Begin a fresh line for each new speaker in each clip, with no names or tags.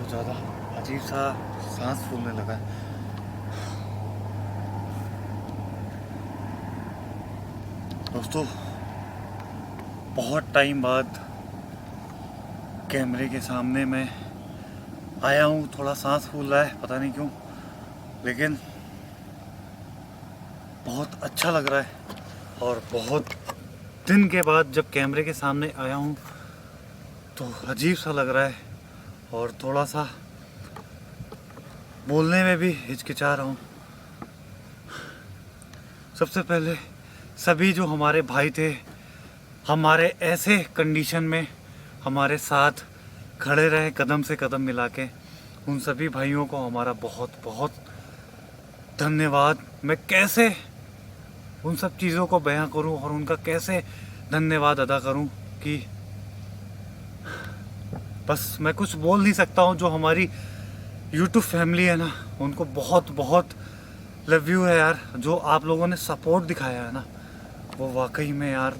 ज़्यादा अजीब सा सांस फूलने लगा है। दोस्तों, बहुत टाइम बाद कैमरे के सामने मैं आया हूँ। थोड़ा सांस फूल रहा है, पता नहीं क्यों, लेकिन बहुत अच्छा लग रहा है। और बहुत दिन के बाद जब कैमरे के सामने आया हूँ तो अजीब सा लग रहा है और थोड़ा सा बोलने में भी हिचकिचा रहा हूँ। सबसे पहले सभी जो हमारे भाई थे, हमारे ऐसे कंडीशन में हमारे साथ खड़े रहे कदम से कदम मिला के, उन सभी भाइयों को हमारा बहुत बहुत धन्यवाद। मैं कैसे उन सब चीज़ों को बयां करूं और उनका कैसे धन्यवाद अदा करूं कि बस मैं कुछ बोल नहीं सकता हूं। जो हमारी YouTube फैमिली है ना, उनको बहुत बहुत लव यू है यार। जो आप लोगों ने सपोर्ट दिखाया है ना, वो वाकई में यार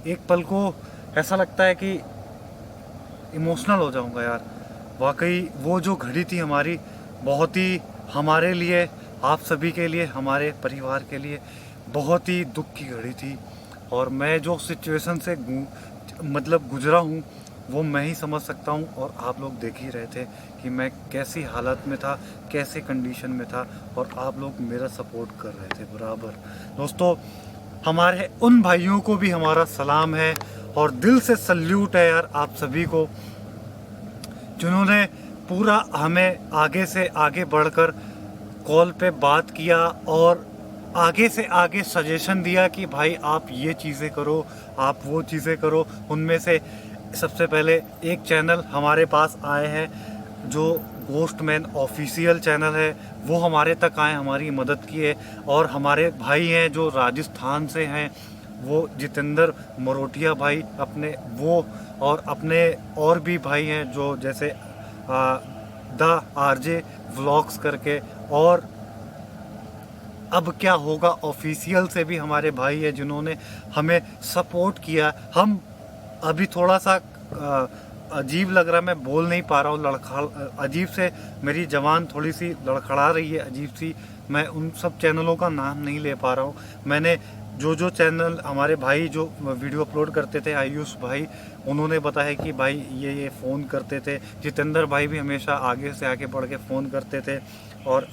एक पल को ऐसा लगता है कि इमोशनल हो जाऊंगा यार। वाकई वो जो घड़ी थी हमारी, बहुत ही हमारे लिए, आप सभी के लिए, हमारे परिवार के लिए बहुत ही दुख की घड़ी थी। और मैं जो सिचुएशन से मतलब गुजरा हूँ वो मैं ही समझ सकता हूँ। और आप लोग देख ही रहे थे कि मैं कैसी हालत में था, कैसे कंडीशन में था, और आप लोग मेरा सपोर्ट कर रहे थे बराबर। दोस्तों, हमारे उन भाइयों को भी हमारा सलाम है और दिल से सल्यूट है यार आप सभी को, जिन्होंने पूरा हमें आगे से आगे बढ़कर कॉल पे बात किया और आगे से आगे सजेशन दिया कि भाई आप ये चीज़ें करो, आप वो चीज़ें करो। उनमें से सबसे पहले एक चैनल हमारे पास आए हैं जो घोस्टमैन ऑफिशियल चैनल है, वो हमारे तक आए, हमारी मदद किए। और हमारे भाई हैं जो राजस्थान से हैं, वो जितेंद्र मरोटिया भाई अपने, वो और अपने और भी भाई हैं जो जैसे द आरजे व्लॉग्स करके, और अब क्या होगा ऑफिशियल से भी हमारे भाई है जिन्होंने हमें सपोर्ट किया। हम अभी थोड़ा सा अजीब लग रहा है, मैं बोल नहीं पा रहा हूँ, अजीब से मेरी जबान थोड़ी सी लड़खड़ा रही है, अजीब सी। मैं उन सब चैनलों का नाम नहीं ले पा रहा हूँ। मैंने जो चैनल हमारे भाई जो वीडियो अपलोड करते थे, आयुष भाई, उन्होंने बताया कि भाई ये फ़ोन करते थे। जितेंद्र भाई भी हमेशा आगे से आगे बढ़ के फ़ोन करते थे। और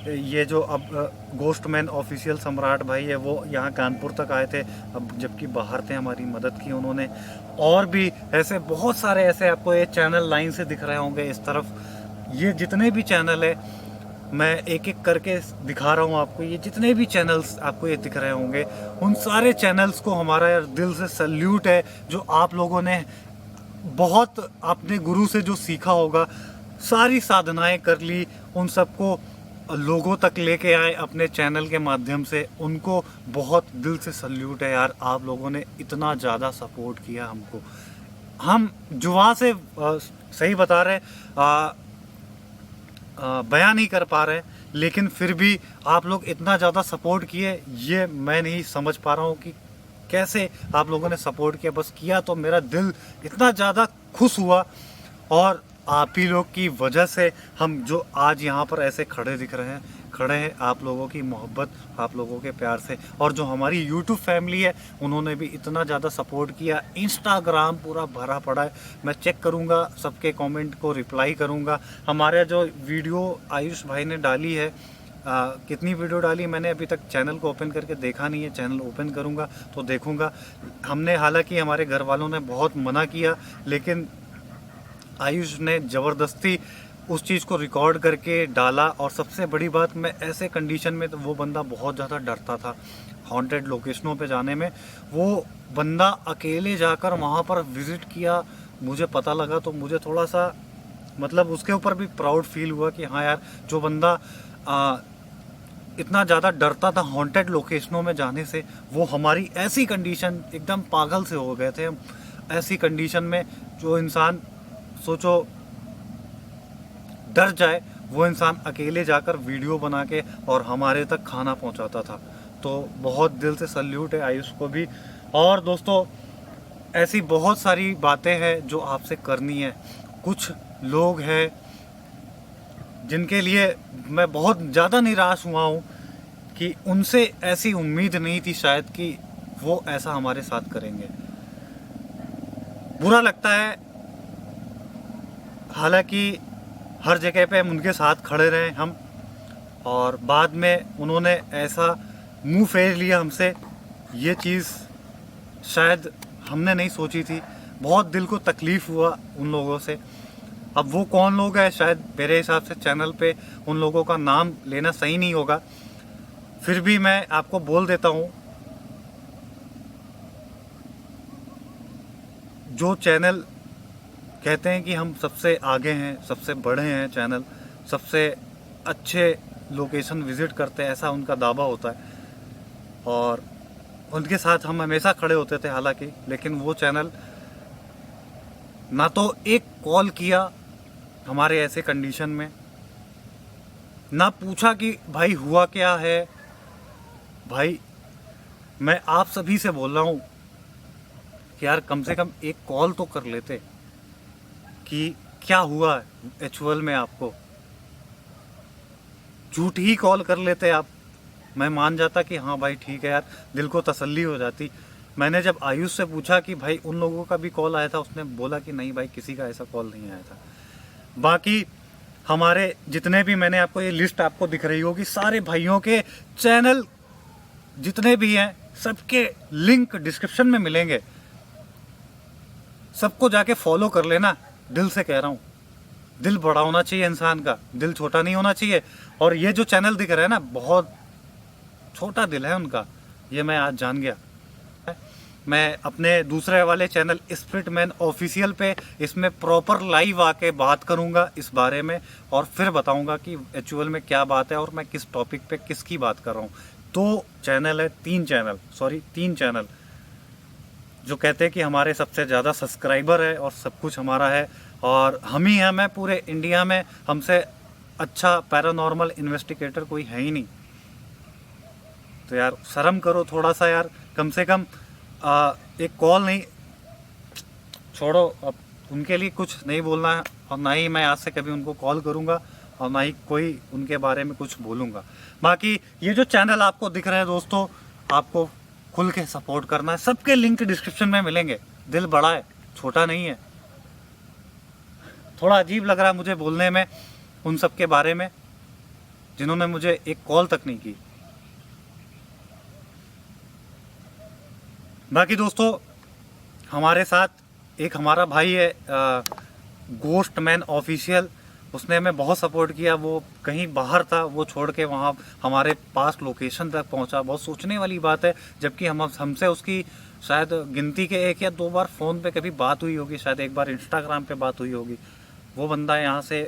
ये जो अब घोस्टमैन ऑफिशियल सम्राट भाई है, वो यहाँ कानपुर तक आए थे, अब जबकि बाहर थे, हमारी मदद की उन्होंने। और भी ऐसे बहुत सारे ऐसे आपको ये चैनल लाइन से दिख रहे होंगे इस तरफ। ये जितने भी चैनल है, मैं एक एक करके दिखा रहा हूँ आपको। ये जितने भी चैनल्स आपको ये दिख रहे होंगे, उन सारे चैनल्स को हमारा यार दिल से सल्यूट है। जो आप लोगों ने बहुत अपने गुरु से जो सीखा होगा, सारी साधनाएं कर ली, उन सबको लोगों तक लेके आए अपने चैनल के माध्यम से, उनको बहुत दिल से सल्यूट है यार। आप लोगों ने इतना ज़्यादा सपोर्ट किया हमको। हम जुआ से सही बता रहे, बयां नहीं कर पा रहे, लेकिन फिर भी आप लोग इतना ज़्यादा सपोर्ट किए, ये मैं नहीं समझ पा रहा हूँ कि कैसे आप लोगों ने सपोर्ट किया। बस किया तो मेरा दिल इतना ज़्यादा खुश हुआ। और आप ही लोग की वजह से हम जो आज यहाँ पर ऐसे खड़े दिख रहे हैं, खड़े हैं आप लोगों की मोहब्बत, आप लोगों के प्यार से। और जो हमारी YouTube फैमिली है, उन्होंने भी इतना ज़्यादा सपोर्ट किया। इंस्टाग्राम पूरा भरा पड़ा है, मैं चेक करूँगा, सबके कमेंट को रिप्लाई करूँगा। हमारे जो वीडियो आयुष भाई ने डाली है, कितनी वीडियो डाली मैंने अभी तक चैनल को ओपन करके देखा नहीं है, चैनल ओपन करूँगा तो देखूँगा। हमने, हालांकि हमारे घर वालों ने बहुत मना किया, लेकिन आयुष ने ज़बरदस्ती उस चीज़ को रिकॉर्ड करके डाला। और सबसे बड़ी बात, मैं ऐसे कंडीशन में, तो वो बंदा बहुत ज़्यादा डरता था हॉन्टेड लोकेशनों पे जाने में। वो बंदा अकेले जाकर वहाँ पर विज़िट किया, मुझे पता लगा तो मुझे थोड़ा सा मतलब उसके ऊपर भी प्राउड फील हुआ कि हाँ यार, जो बंदा इतना ज़्यादा डरता था हॉन्टेड लोकेशनों में जाने से, वो हमारी ऐसी कंडीशन, एकदम पागल से हो गए थे हम। ऐसी कंडीशन में जो इंसान, सोचो, डर जाए, वो इंसान अकेले जाकर वीडियो बना के और हमारे तक खाना पहुंचाता था। तो बहुत दिल से सल्यूट है आयुष को भी। और दोस्तों, ऐसी बहुत सारी बातें हैं जो आपसे करनी है। कुछ लोग हैं जिनके लिए मैं बहुत ज़्यादा निराश हुआ हूँ कि उनसे ऐसी उम्मीद नहीं थी शायद कि वो ऐसा हमारे साथ करेंगे। बुरा लगता है, हालांकि हर जगह पे हम उनके साथ खड़े रहे हम, और बाद में उन्होंने ऐसा मुंह फेर लिया हमसे, ये चीज़ शायद हमने नहीं सोची थी। बहुत दिल को तकलीफ़ हुआ उन लोगों से। अब वो कौन लोग हैं, शायद मेरे हिसाब से चैनल पे उन लोगों का नाम लेना सही नहीं होगा, फिर भी मैं आपको बोल देता हूँ। जो चैनल कहते हैं कि हम सबसे आगे हैं, सबसे बड़े हैं चैनल, सबसे अच्छे लोकेशन विज़िट करते हैं, ऐसा उनका दावा होता है, और उनके साथ हम हमेशा खड़े होते थे हालांकि, लेकिन वो चैनल ना तो एक कॉल किया हमारे ऐसे कंडीशन में, ना पूछा कि भाई हुआ क्या है। भाई मैं आप सभी से बोल रहा हूँ कि यार कम से कम एक कॉल तो कर लेते कि क्या हुआ है HUL में आपको। झूठ ही कॉल कर लेते आप, मैं मान जाता कि हाँ भाई ठीक है यार, दिल को तसल्ली हो जाती। मैंने जब आयुष से पूछा कि भाई उन लोगों का भी कॉल आया था, उसने बोला कि नहीं भाई किसी का ऐसा कॉल नहीं आया था। बाकी हमारे जितने भी, मैंने आपको ये लिस्ट आपको दिख रही होगी, सारे भाइयों के चैनल जितने भी हैं सबके लिंक डिस्क्रिप्शन में मिलेंगे, सबको जाके फॉलो कर लेना। दिल से कह रहा हूँ, दिल बड़ा होना चाहिए इंसान का, दिल छोटा नहीं होना चाहिए। और ये जो चैनल दिख रहा है ना, बहुत छोटा दिल है उनका, ये मैं आज जान गया। मैं अपने दूसरे वाले चैनल स्पिरिट मैन ऑफिशियल पे इसमें प्रॉपर लाइव आके बात करूंगा इस बारे में, और फिर बताऊंगा कि HUL में क्या बात है और मैं किस टॉपिक पे किसकी बात कर रहा हूँ। तो चैनल है, तीन चैनल जो कहते हैं कि हमारे सबसे ज़्यादा सब्सक्राइबर है और सब कुछ हमारा है, और हम ही हैं, मैं पूरे इंडिया में हमसे अच्छा पैरानॉर्मल इन्वेस्टिगेटर कोई है ही नहीं। तो यार शर्म करो थोड़ा सा यार, कम से कम एक कॉल नहीं, छोड़ो अब उनके लिए कुछ नहीं बोलना है, और ना ही मैं आज से कभी उनको कॉल करूंगा, और ना ही कोई उनके बारे में कुछ बोलूंगा। बाकी ये जो चैनल आपको दिख रहे हैं दोस्तों, आपको खुल के सपोर्ट करना है, सबके लिंक डिस्क्रिप्शन में मिलेंगे। दिल बड़ा है, छोटा नहीं है। थोड़ा अजीब लग रहा है मुझे बोलने में उन सब के बारे में जिन्होंने मुझे एक कॉल तक नहीं की। बाकी दोस्तों हमारे साथ एक हमारा भाई है गोस्ट मैन ऑफिशियल, उसने हमें बहुत सपोर्ट किया। वो कहीं बाहर था, वो छोड़ के वहाँ हमारे पास लोकेशन तक पहुँचा। बहुत सोचने वाली बात है, जबकि हमसे उसकी शायद गिनती के 1 या 2 बार फ़ोन पे कभी बात हुई होगी, शायद एक बार इंस्टाग्राम पे बात हुई होगी। वो बंदा यहाँ से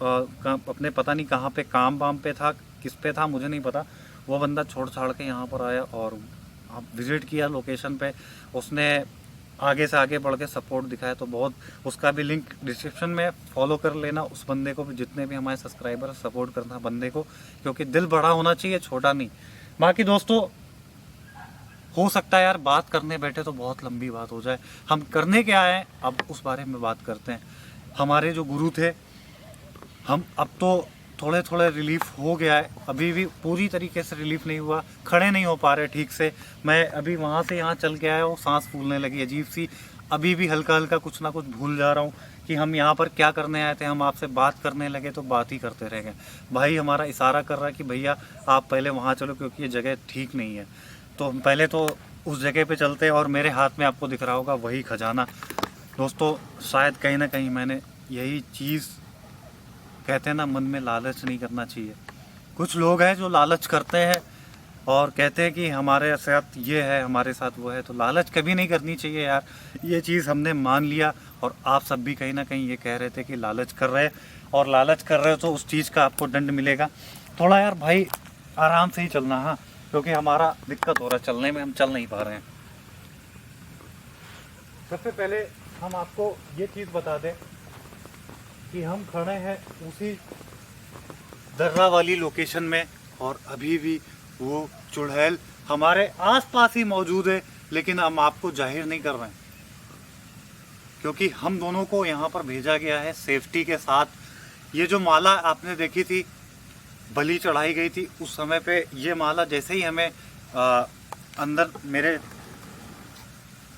अपने पता नहीं कहाँ पे काम वाम पे था, किस पे था मुझे नहीं पता, वो बंदा छोड़ छाड़ के यहाँ पर आया और विज़िट किया लोकेशन पे। उसने आगे से आगे बढ़ के सपोर्ट दिखाया, तो बहुत, उसका भी लिंक डिस्क्रिप्शन में, फॉलो कर लेना उस बंदे को भी, जितने भी हमारे सब्सक्राइबर, सपोर्ट करना बंदे को, क्योंकि दिल बड़ा होना चाहिए, छोटा नहीं। बाकी दोस्तों हो सकता है यार बात करने बैठे तो बहुत लंबी बात हो जाए, हम करने क्या है अब उस बारे में बात करते हैं। हमारे जो गुरु थे, हम अब तो थोड़े थोड़े रिलीफ हो गया है, अभी भी पूरी तरीके से रिलीफ नहीं हुआ, खड़े नहीं हो पा रहे ठीक से। मैं अभी वहाँ से यहाँ चल के आया हूँ, सांस फूलने लगी अजीब सी, अभी भी हल्का हल्का कुछ ना कुछ भूल जा रहा हूँ कि हम यहाँ पर क्या करने आए थे। हम आपसे बात करने लगे तो बात ही करते रह गए। भाई हमारा इशारा कर रहा है कि भैया आप पहले वहाँ चलो, क्योंकि ये जगह ठीक नहीं है। तो हम पहले तो उस जगह पे चलते, और मेरे हाथ में आपको दिख रहा होगा वही खजाना। दोस्तों शायद कहीं ना कहीं मैंने यही चीज़, कहते हैं ना मन में लालच नहीं करना चाहिए। कुछ लोग हैं जो लालच करते हैं और कहते हैं कि हमारे साथ ये है, हमारे साथ वो है, तो लालच कभी नहीं करनी चाहिए यार। ये चीज़ हमने मान लिया, और आप सब भी कहीं ना कहीं ये कह रहे थे कि लालच कर रहे हैं, और लालच कर रहे हो तो उस चीज़ का आपको दंड मिलेगा। थोड़ा यार भाई आराम से ही चलना, हाँ, क्योंकि हमारा दिक्कत हो रहा है चलने में, हम चल नहीं पा रहे हैं। सबसे पहले हम आपको ये चीज़ बता दें कि हम खड़े हैं उसी दर्रा वाली लोकेशन में, और अभी भी वो चुड़ैल हमारे आसपास ही मौजूद है, लेकिन हम आपको जाहिर नहीं कर रहे हैं। क्योंकि हम दोनों को यहाँ पर भेजा गया है सेफ्टी के साथ। ये जो माला आपने देखी थी, बलि चढ़ाई गई थी, उस समय पे ये माला जैसे ही हमें अंदर मेरे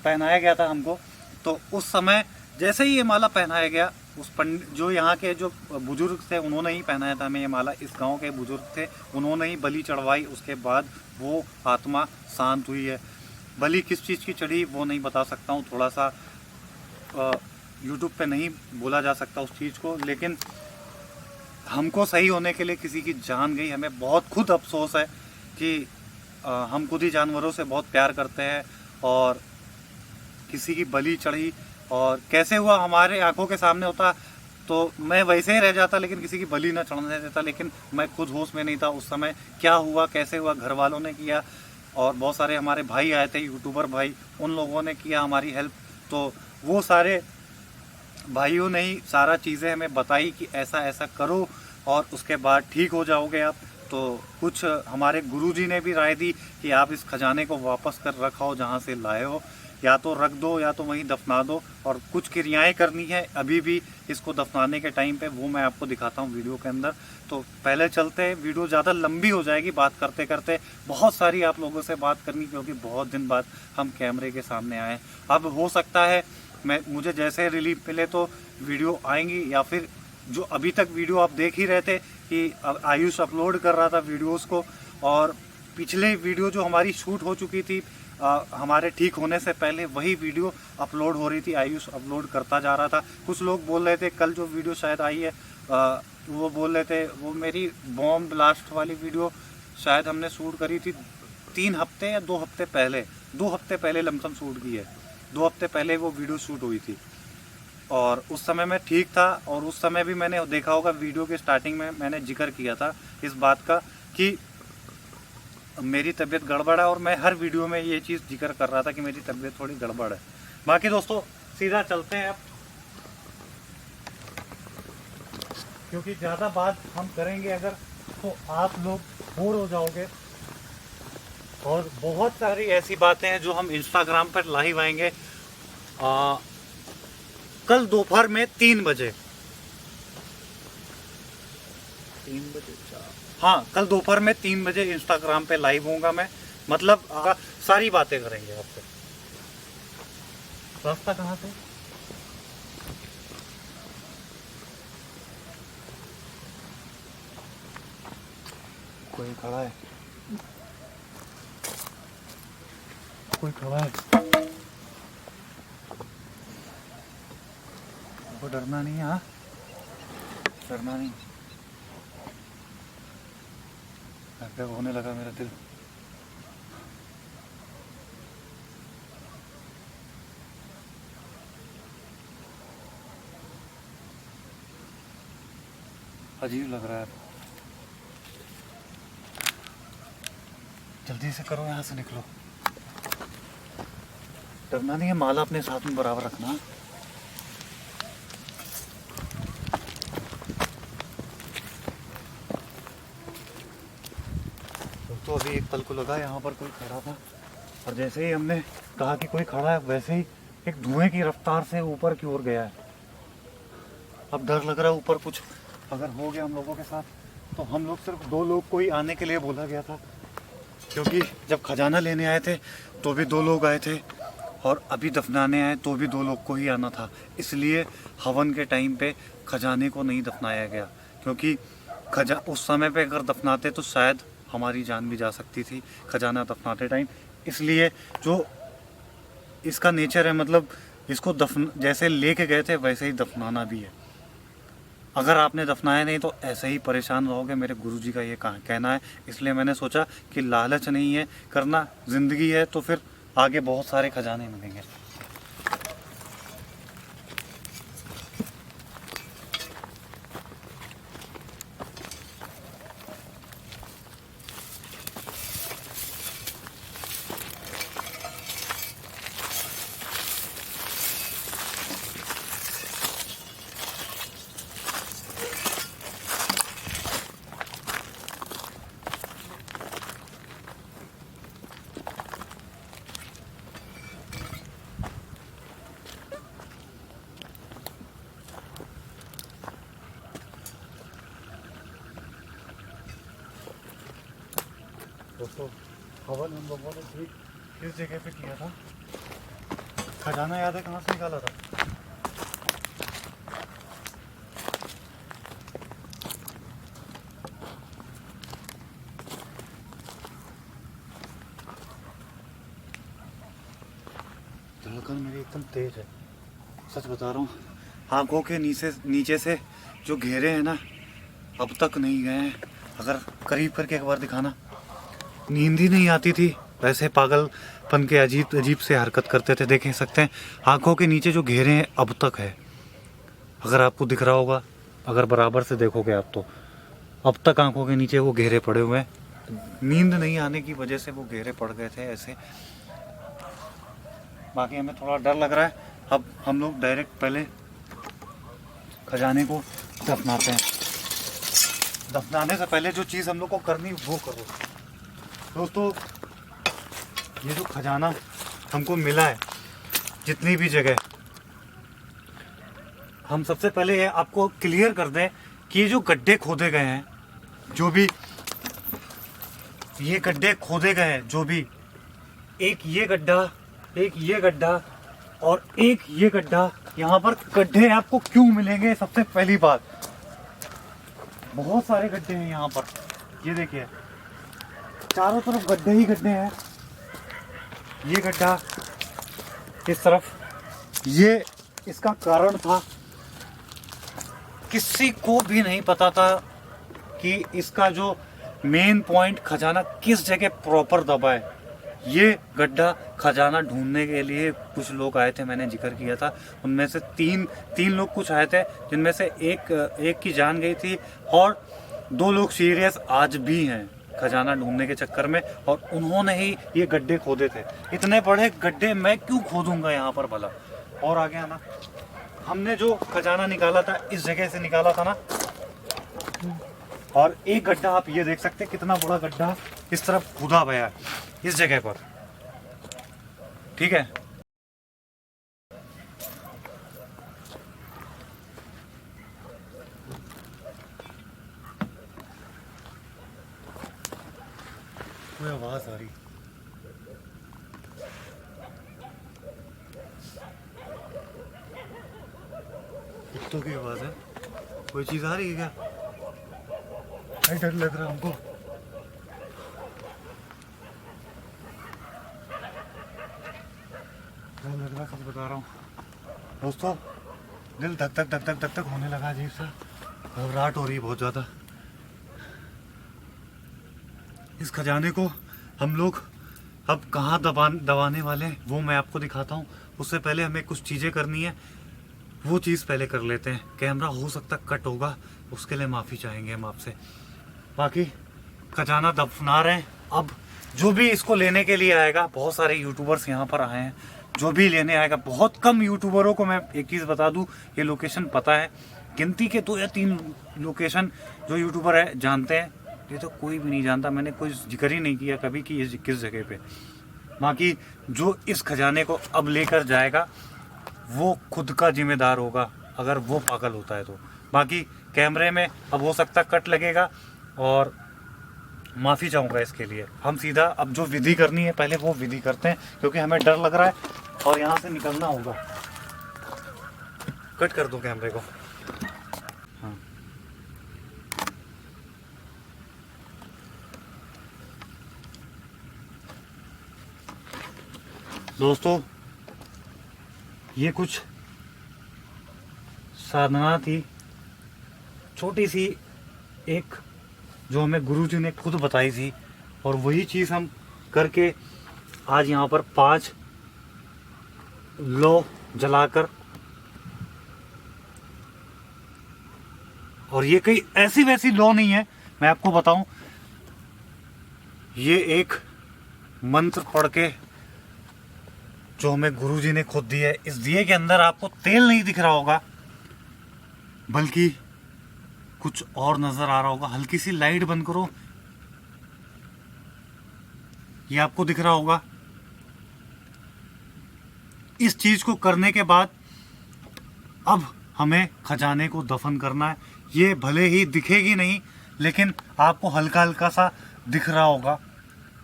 पहनाया गया था हमको, तो उस समय जैसे ही ये माला पहनाया गया, उस पंडित जो यहाँ के जो बुजुर्ग थे उन्होंने ही पहनाया था हमें ये माला। इस गांव के बुजुर्ग थे, उन्होंने ही बलि चढ़वाई। उसके बाद वो आत्मा शांत हुई है। बलि किस चीज़ की चढ़ी वो नहीं बता सकता हूँ, थोड़ा सा यूट्यूब पे नहीं बोला जा सकता उस चीज़ को, लेकिन हमको सही होने के लिए किसी की जान गई। हमें बहुत खुद अफसोस है कि हम खुद ही जानवरों से बहुत प्यार करते हैं और किसी की बलि चढ़ी, और कैसे हुआ हमारे आंखों के सामने होता तो मैं वैसे ही रह जाता, लेकिन किसी की बलि ना चढ़ने देता। लेकिन मैं खुद होश में नहीं था उस समय, क्या हुआ कैसे हुआ, घर वालों ने किया और बहुत सारे हमारे भाई आए थे, यूट्यूबर भाई, उन लोगों ने किया हमारी हेल्प। तो वो सारे भाइयों ने ही सारा चीज़ें हमें बताई कि ऐसा ऐसा करो और उसके बाद ठीक हो जाओगे आप। तो कुछ हमारे गुरुजी ने भी राय दी कि आप इस खजाने को वापस कर रखाओ जहाँ से लाए हो, या तो रख दो या तो वहीं दफना दो, और कुछ क्रियाएं करनी है अभी भी इसको दफनाने के टाइम पे, वो मैं आपको दिखाता हूँ वीडियो के अंदर। तो पहले चलते हैं, वीडियो ज़्यादा लंबी हो जाएगी बात करते करते, बहुत सारी आप लोगों से बात करनी, क्योंकि बहुत दिन बाद हम कैमरे के सामने आए। अब हो सकता है मुझे जैसे रिलीफ मिले तो वीडियो आएंगी, या फिर जो अभी तक वीडियो आप देख ही रहे थे कि आयुष अपलोड कर रहा था वीडियोस को, और पिछले वीडियो जो हमारी शूट हो चुकी थी हमारे ठीक होने से पहले, वही वीडियो अपलोड हो रही थी, आयुष अपलोड करता जा रहा था। कुछ लोग बोल रहे थे, कल जो वीडियो शायद आई है वो बोल रहे थे वो मेरी बॉम्ब ब्लास्ट वाली वीडियो शायद हमने शूट करी थी 3 हफ्ते या 2 हफ्ते पहले, 2 हफ्ते पहले लमसम शूट की है, 2 हफ्ते पहले वो वीडियो शूट हुई थी। और उस समय मैं ठीक था, और उस समय भी मैंने देखा होगा वीडियो के स्टार्टिंग में मैंने जिक्र किया था इस बात का कि मेरी तबीयत गड़बड़ है, और मैं हर वीडियो में ये चीज़ जिक्र कर रहा था कि मेरी तबीयत थोड़ी गड़बड़ है। बाकी दोस्तों सीधा चलते हैं अब, क्योंकि ज़्यादा बात हम करेंगे अगर तो आप लोग बोर हो जाओगे, और बहुत सारी ऐसी बातें हैं जो हम इंस्टाग्राम पर लाइव आएंगे कल दोपहर में 3 बजे, 3 बजे, हाँ कल दोपहर में 3 बजे इंस्टाग्राम पे लाइव होऊंगा मैं। मतलब सारी बातें करेंगे आपसे। रास्ता कहाँ से? कोई खड़ा है, कोई खड़ा है, वो डरना नहीं है, हाँ डरना नहीं। क्या होने लगा मेरा दिल। अजीब लग रहा है, जल्दी से करो, यहाँ से निकलो। डरना नहीं है, माला अपने साथ में बराबर रखना। तो अभी एक पल को लगा यहाँ पर कोई खड़ा था, और जैसे ही हमने कहा कि कोई खड़ा है, वैसे ही एक धुएं की रफ्तार से ऊपर की ओर गया है। अब डर लग रहा है, ऊपर कुछ अगर हो गया हम लोगों के साथ, तो हम लोग सिर्फ 2 लोग को ही आने के लिए बोला गया था, क्योंकि जब खजाना लेने आए थे तो भी 2 लोग आए थे, और अभी दफनाने आए तो भी 2 लोग को ही आना था। इसलिए हवन के टाइम पे खजाने को नहीं दफनाया गया, क्योंकि उस समय पे अगर दफनाते तो शायद हमारी जान भी जा सकती थी खजाना दफनाते टाइम। इसलिए जो इसका नेचर है, मतलब इसको दफन जैसे लेके गए थे वैसे ही दफनाना भी है। अगर आपने दफनाया नहीं तो ऐसे ही परेशान रहोगे, मेरे गुरुजी का ये कहना है। इसलिए मैंने सोचा कि लालच नहीं है करना, ज़िंदगी है तो फिर आगे बहुत सारे खजाने मिलेंगे। दोस्तों हवन हम लोगों ने ठीक किस जगह पे किया था? खजाना याद है कहाँ से निकाला था? धड़कन मेरी एकदम तेज है, सच बता रहा हूँ। आंखों के नीचे से जो घेरे हैं ना अब तक नहीं गए हैं। अगर करीब करके एक बार दिखाना। नींद ही नहीं आती थी, वैसे पागलपन के अजीब अजीब से हरकत करते थे। देख सकते हैं आंखों के नीचे जो घेरे हैं अब तक है। अगर आपको दिख रहा होगा, अगर बराबर से देखोगे आप तो अब तक आंखों के नीचे वो घेरे पड़े हुए हैं। नींद नहीं आने की वजह से वो घेरे पड़ गए थे ऐसे। बाकी हमें थोड़ा डर लग रहा है। अब हम लोग डायरेक्ट पहले खजाने को दफनाते हैं। दफनाने से पहले जो चीज़ हम लोग को करनी वो करो दोस्तों। ये जो खजाना हमको मिला है जितनी भी जगह, हम सबसे पहले ये आपको क्लियर कर दें कि ये जो गड्ढे खोदे गए हैं, जो भी ये गड्ढे खोदे गए हैं, जो भी एक ये गड्ढा, एक ये गड्ढा और एक ये गड्ढा, यहाँ पर गड्ढे आपको क्यों मिलेंगे? सबसे पहली बात, बहुत सारे गड्ढे हैं यहाँ पर। ये देखिए चारों तरफ गड्ढे ही गड्ढे हैं। ये गड्ढा इस तरफ, ये इसका कारण था किसी को भी नहीं पता था कि इसका जो मेन पॉइंट खजाना किस जगह प्रॉपर दबा है। ये गड्ढा खजाना ढूंढने के लिए कुछ लोग आए थे, मैंने जिक्र किया था। उनमें से तीन लोग कुछ आए थे, जिनमें से एक की जान गई थी और 2 लोग सीरियस आज भी हैं खजाना ढूंढने के चक्कर में, और उन्होंने ही ये गड्ढे खोदे थे। इतने बड़े गड्ढे मैं क्यों खोदूंगा यहाँ पर भला? और आगे आना, हमने जो खजाना निकाला था इस जगह से निकाला था ना, और एक गड्ढा आप ये देख सकते हैं कितना बड़ा गड्ढा इस तरफ खुदा गया है इस जगह पर, ठीक है। कोई आवाज आ रही, कुत्तों की आवाज है। कोई चीज आ रही है क्या? डर लग रहा है हमको। डर लग रहा, सच बता रहा हूँ दोस्तों। दिल धक धक धक धक धक धक होने लगा, अजीब सा घबराहट हो रही है बहुत ज़्यादा। इस खजाने को हम लोग अब कहाँ दबाने वाले हैं वो मैं आपको दिखाता हूँ। उससे पहले हमें कुछ चीज़ें करनी है, वो चीज़ पहले कर लेते हैं। कैमरा हो सकता कट होगा, उसके लिए माफ़ी चाहेंगे हम आपसे। बाकी खजाना दफना रहे हैं। अब जो भी इसको लेने के लिए आएगा, बहुत सारे यूट्यूबर्स यहाँ पर आए हैं, जो भी लेने आएगा, बहुत कम यूट्यूबरों को मैं एक चीज़ बता दूँ, ये लोकेशन पता है। गिनती के 2 या 3 लोकेशन जो यूट्यूबर है जानते हैं, ये तो कोई भी नहीं जानता। मैंने कोई जिक्र ही नहीं किया कभी कि ये किस जगह पे। बाकी जो इस खजाने को अब लेकर जाएगा वो खुद का जिम्मेदार होगा, अगर वो पागल होता है तो। बाकी कैमरे में अब हो सकता कट लगेगा और माफ़ी चाहूँगा इसके लिए। हम सीधा अब जो विधि करनी है पहले वो विधि करते हैं, क्योंकि हमें डर लग रहा है और यहाँ से निकलना होगा। कट कर दो कैमरे को। हाँ दोस्तों, ये कुछ साधना थी छोटी सी एक, जो हमें गुरुजी ने खुद बताई थी, और वही चीज़ हम करके आज यहाँ पर 5 लौ जलाकर, और ये कहीं ऐसी वैसी लौ नहीं है, मैं आपको बताऊं, ये एक मंत्र पढ़ के जो हमें गुरुजी ने खुद दिया है। इस दिए के अंदर आपको तेल नहीं दिख रहा होगा, बल्कि कुछ और नजर आ रहा होगा। हल्की सी लाइट बंद करो, ये आपको दिख रहा होगा। इस चीज को करने के बाद अब हमें खजाने को दफन करना है। ये भले ही दिखेगी नहीं, लेकिन आपको हल्का हल्का सा दिख रहा होगा।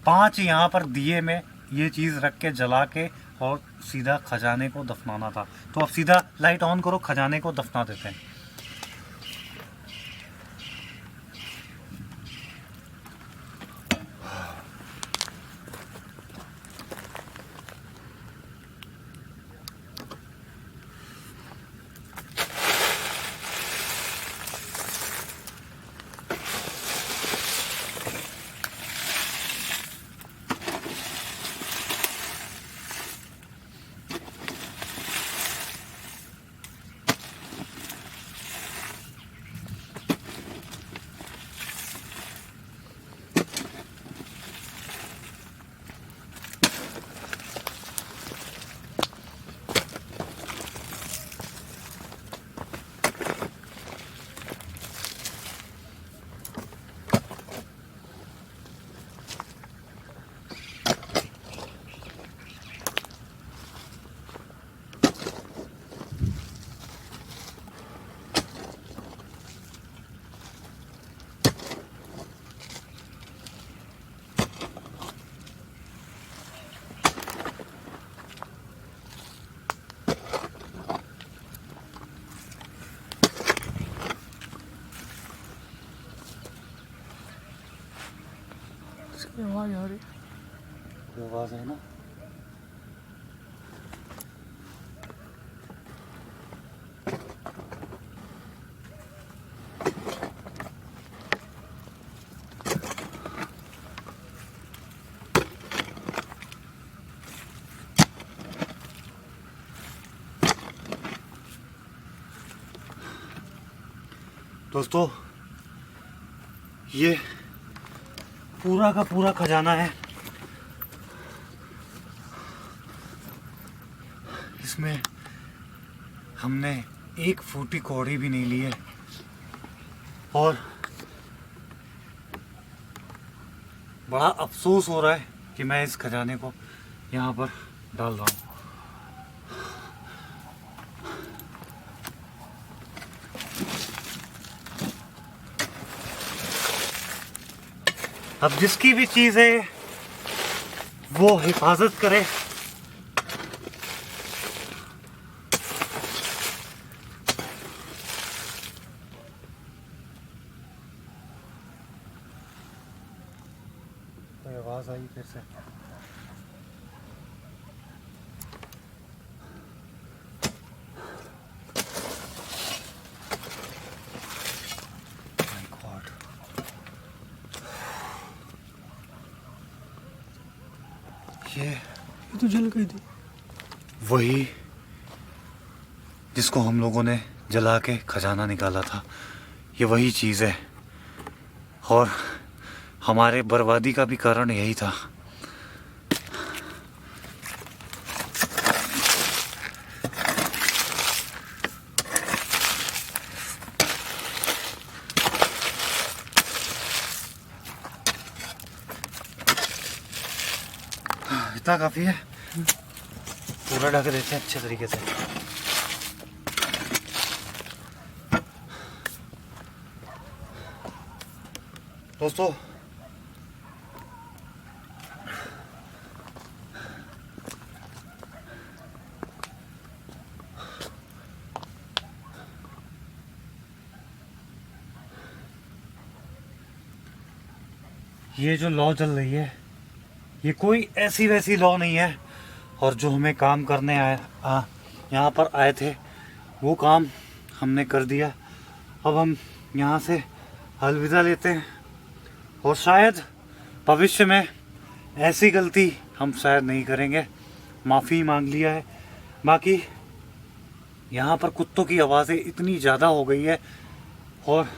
5 यहाँ पर दिए में ये चीज़ रख के जला के और सीधा खजाने को दफनाना था। तो अब सीधा लाइट ऑन करो, खजाने को दफना देते हैं।
आवाज आ रही।
आवाज है ना। दोस्तों ये पूरा का पूरा खजाना है। इसमें हमने एक फूटी कौड़ी भी नहीं ली है और बड़ा अफसोस हो रहा है कि मैं इस खजाने को यहाँ पर डाल रहा हूँ। अब जिसकी भी चीज़ है वो हिफाजत करे। कोई आवाज आई फिर से। My God. ये
तो जल गई थी।
वही जिसको हम लोगों ने जला के खजाना निकाला था, ये वही चीज़ है और हमारे बर्बादी का भी कारण यही था। इतना काफी है, पूरा ढक देते हैं अच्छे तरीके से। दोस्तों ये जो लौ चल रही है ये कोई ऐसी वैसी लौ नहीं है और जो हमें काम करने यहाँ पर आए थे वो काम हमने कर दिया। अब हम यहाँ से अलविदा लेते हैं और शायद भविष्य में ऐसी गलती हम शायद नहीं करेंगे, माफ़ी मांग लिया है। बाकी यहाँ पर कुत्तों की आवाज़ें इतनी ज़्यादा हो गई है और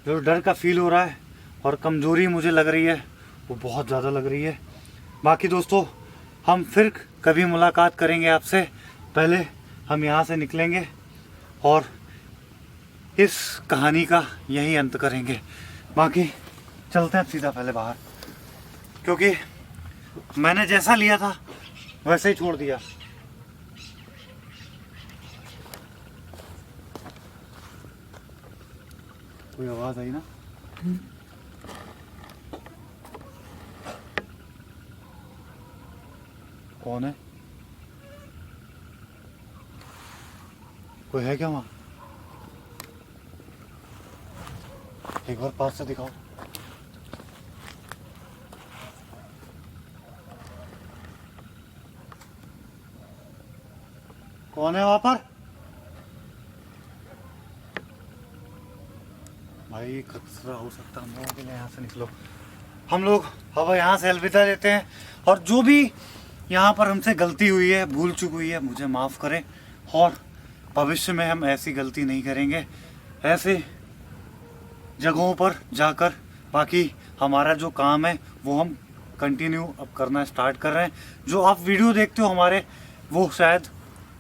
जो डर का फील हो रहा है और कमज़ोरी मुझे लग रही है वो बहुत ज़्यादा लग रही है। बाकी दोस्तों हम फिर कभी मुलाकात करेंगे आपसे, पहले हम यहाँ से निकलेंगे और इस कहानी का यही अंत करेंगे। बाकी चलते हैं सीधा पहले बाहर, क्योंकि मैंने जैसा लिया था वैसे ही छोड़ दिया। कोई आवाज़ आई ना। कौन है? कोई है क्या वहाँ? एक बार पास से दिखाओ। कौन है वहाँ पर? भाई खतरा हो सकता है, हम लोगों के लिए। यहाँ से निकलो। हम लोग अब यहाँ से अलविदा लेते हैं। और जो भी यहाँ पर हमसे गलती हुई है, भूल चूक हुई है, मुझे माफ़ करें। और भविष्य में हम ऐसी गलती नहीं करेंगे, ऐसे जगहों पर जाकर। बाकी हमारा जो काम है वो हम कंटिन्यू अब करना स्टार्ट कर रहे हैं। जो आप वीडियो देखते हो हमारे, वो शायद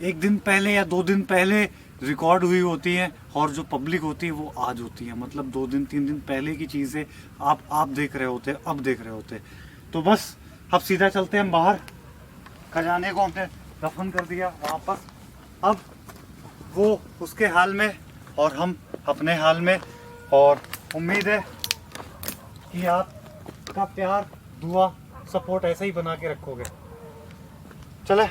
एक दिन पहले या 2 दिन पहले रिकॉर्ड हुई होती हैं, और जो पब्लिक होती है वो आज होती है। मतलब 2 दिन 3 दिन पहले की चीज़ें आप देख रहे होते, अब देख रहे होते। तो बस अब सीधा चलते हैं हम बाहर। खजाने को हमने दफन कर दिया वहाँ पर, अब वो उसके हाल में और हम अपने हाल में। और उम्मीद है कि आपका प्यार, दुआ, सपोर्ट ऐसे ही बना के रखोगे। चले।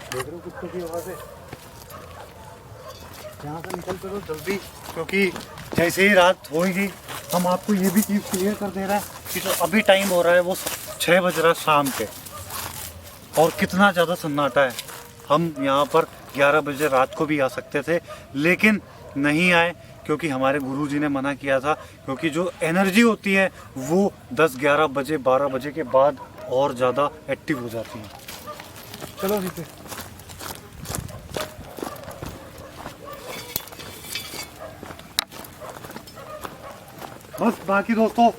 देख रहे हो कुत्तों की आवाज़ है? यहाँ से निकल चलो जल्दी, क्योंकि जैसे ही रात होगी हम आपको ये भी चीज़ क्लियर कर दे रहे हैं कि जो अभी टाइम हो रहा है वो 6 बज रहा है शाम के, और कितना ज़्यादा सन्नाटा है। हम यहाँ पर 11 बजे रात को भी आ सकते थे, लेकिन नहीं आए, क्योंकि हमारे गुरुजी ने मना किया था। क्योंकि जो एनर्जी होती है वो 10, 11 बजे, 12 बजे के बाद और ज़्यादा एक्टिव हो जाती है। चलो नीचे। बस बाकी दोस्तों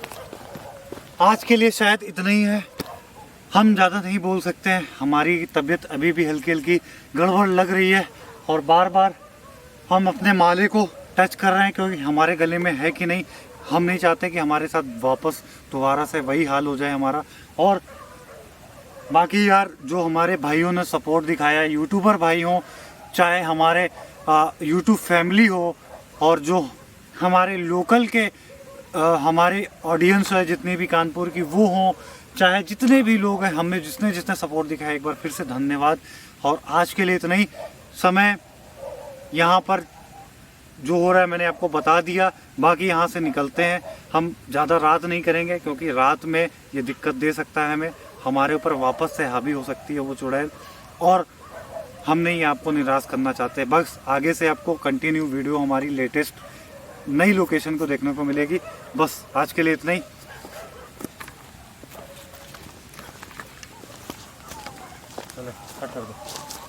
आज के लिए शायद इतना ही है। हम ज़्यादा नहीं बोल सकते हैं, हमारी तबीयत अभी भी हल्की हल्की गड़बड़ लग रही है, और बार बार हम अपने माले को टच कर रहे हैं, क्योंकि हमारे गले में है कि नहीं। हम नहीं चाहते कि हमारे साथ वापस दोबारा से वही हाल हो जाए हमारा। और बाकी यार जो हमारे भाइयों ने सपोर्ट दिखाया, यूट्यूबर भाई हों, चाहे हमारे यूट्यूब फैमिली हो, और जो हमारे लोकल के हमारे ऑडियंस है जितने भी कानपुर की वो हों, चाहे जितने भी लोग हैं, हमें जिसने जिसने सपोर्ट दिखाया, एक बार फिर से धन्यवाद। और आज के लिए इतना ही। समय यहाँ पर जो हो रहा है मैंने आपको बता दिया। बाकी यहाँ से निकलते हैं। हम ज़्यादा रात नहीं करेंगे, क्योंकि रात में ये दिक्कत दे सकता है हमें, हमारे ऊपर वापस से हावी हो सकती है वो चुड़ैल, और हम नहीं आपको निराश करना चाहते। बस आगे से आपको कंटिन्यू वीडियो हमारी लेटेस्ट नई लोकेशन को देखने को मिलेगी। बस आज के लिए इतना ही। चलो कट कर दो।